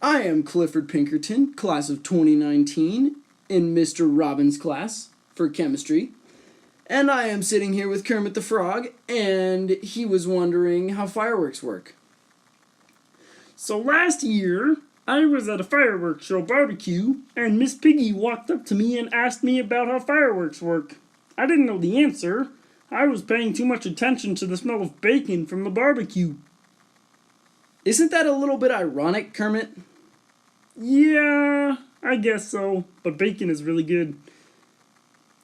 I am Clifford Pinkerton, class of 2019, in Mr. Robbins' class for chemistry. And I am sitting here with Kermit the Frog, and he was wondering how fireworks work. So last year, I was at a fireworks show barbecue, and Miss Piggy walked up to me and asked me about how fireworks work. I didn't know the answer. I was paying too much attention to the smell of bacon from the barbecue. Isn't that a little bit ironic, Kermit? Yeah, I guess so, but bacon is really good.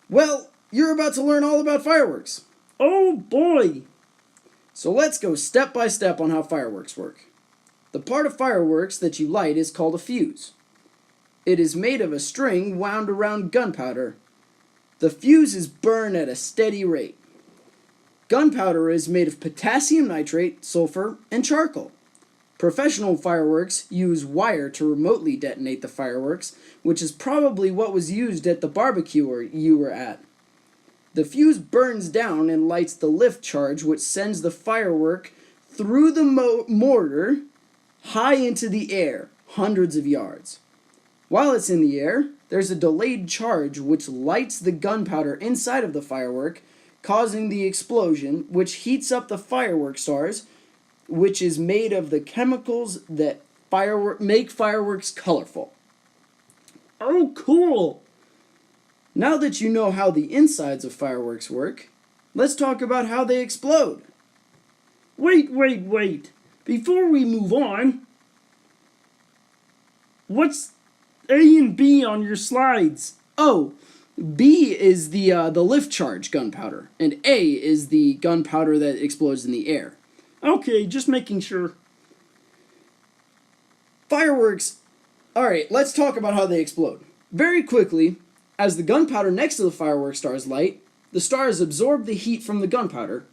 Well, you're about to learn all about fireworks. Oh boy! So let's go step by step on how fireworks work. The part of fireworks that you light is called a fuse. It is made of a string wound around gunpowder. The fuses burn at a steady rate. Gunpowder is made of potassium nitrate, sulfur, and charcoal. Professional fireworks use wire to remotely detonate the fireworks, which is probably what was used at the barbecue you were at. The fuse burns down and lights the lift charge, which sends the firework through the mortar high into the air, hundreds of yards. While it's in the air, there's a delayed charge which lights the gunpowder inside of the firework, causing the explosion, which heats up the firework stars, which is made of the chemicals that make fireworks colorful. Oh, cool! Now that you know how the insides of fireworks work, let's talk about how they explode. Wait. Before we move on, what's A and B on your slides? Oh, B is the lift charge gunpowder, and A is the gunpowder that explodes in the air. Okay, just making sure. Fireworks. Alright, let's talk about how they explode. Very quickly, as the gunpowder next to the firework stars light, the stars absorb the heat from the gunpowder,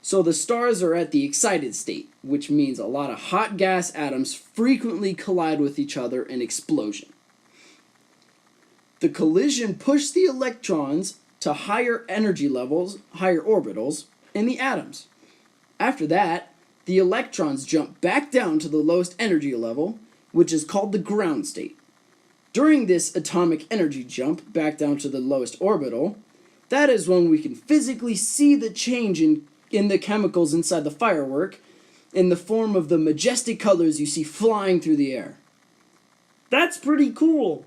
so the stars are at the excited state, which means a lot of hot gas atoms frequently collide with each other in explosion. The collision pushes the electrons to higher energy levels, higher orbitals, in the atoms. After that, the electrons jump back down to the lowest energy level, which is called the ground state. During this atomic energy jump back down to the lowest orbital, that is when we can physically see the change in the chemicals inside the firework in the form of the majestic colors you see flying through the air. That's pretty cool.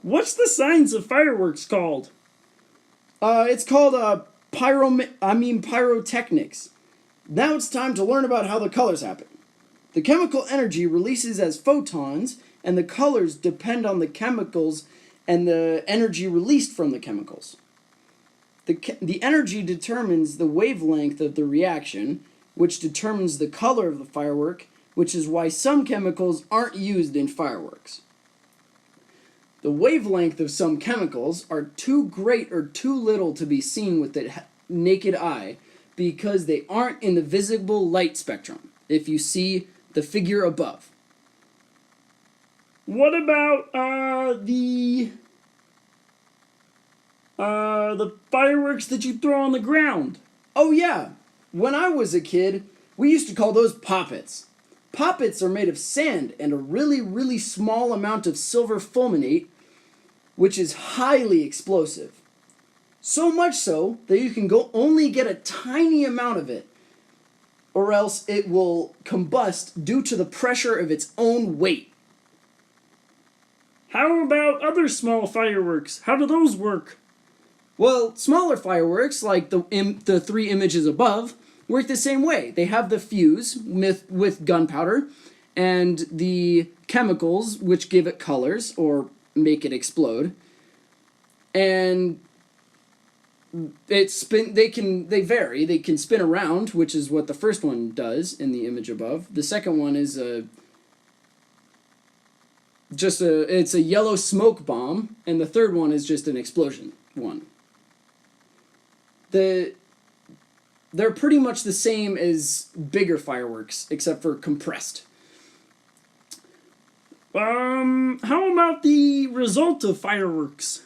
What's the science of fireworks called? It's called pyrotechnics. Now it's time to learn about how the colors happen. The chemical energy releases as photons, and the colors depend on the chemicals and the energy released from the chemicals. The energy determines the wavelength of the reaction, which determines the color of the firework, which is why some chemicals aren't used in fireworks. The wavelength of some chemicals are too great or too little to be seen with the naked eye because they aren't in the visible light spectrum, if you see the figure above. What about the fireworks that you throw on the ground? Oh yeah, when I was a kid, we used to call those poppets. Poppets are made of sand and a really, really small amount of silver fulminate, which is highly explosive. So much so that you can only get a tiny amount of it, or else it will combust due to the pressure of its own weight. How about other small fireworks? How do those work? Well, smaller fireworks, like the three images above, work the same way. They have the fuse with gunpowder and the chemicals which give it colors or make it explode. And they vary. They can spin around, which is what the first one does in the image above. The second one is it's a yellow smoke bomb, and the third one is just an explosion one. They're pretty much the same as bigger fireworks, except for compressed. How about the result of fireworks?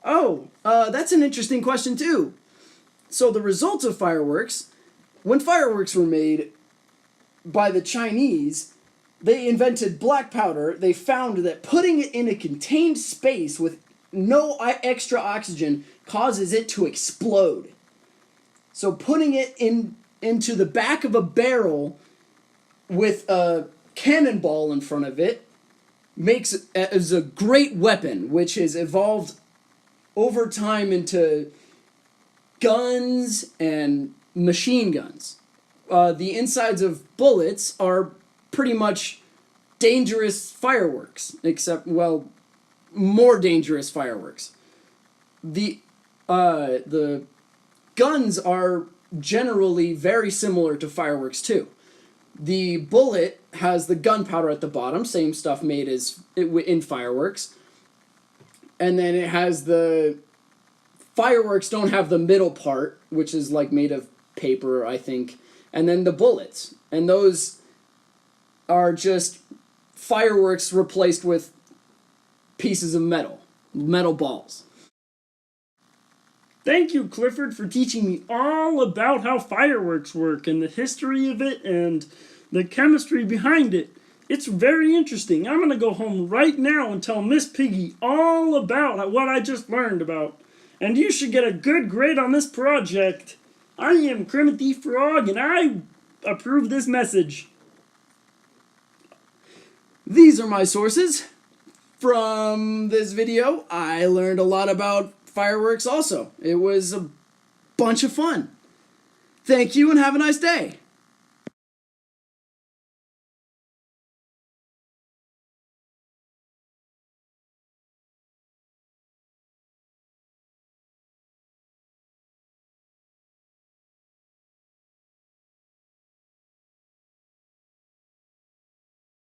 Oh, that's an interesting question too. So the result of fireworks, when fireworks were made by the Chinese, they invented black powder, they found that putting it in a contained space with no extra oxygen causes it to explode. So putting it into the back of a barrel with a cannonball in front of it is a great weapon, which has evolved over time into guns and machine guns. The insides of bullets are pretty much dangerous fireworks, except, well, more dangerous fireworks. The guns are generally very similar to fireworks too. The bullet has the gunpowder at the bottom, same stuff made as in fireworks. And then it has the fireworks don't have the middle part, which is like made of paper, I think. And then the bullets. And those are just fireworks replaced with pieces of metal balls. Thank you, Clifford, for teaching me all about how fireworks work and the history of it and the chemistry behind it. It's very interesting. I'm going to go home right now and tell Miss Piggy all about what I just learned about. And you should get a good grade on this project. I am Kermit the Frog, and I approve this message. These are my sources. From this video, I learned a lot about fireworks also. It was a bunch of fun. Thank you and have a nice day.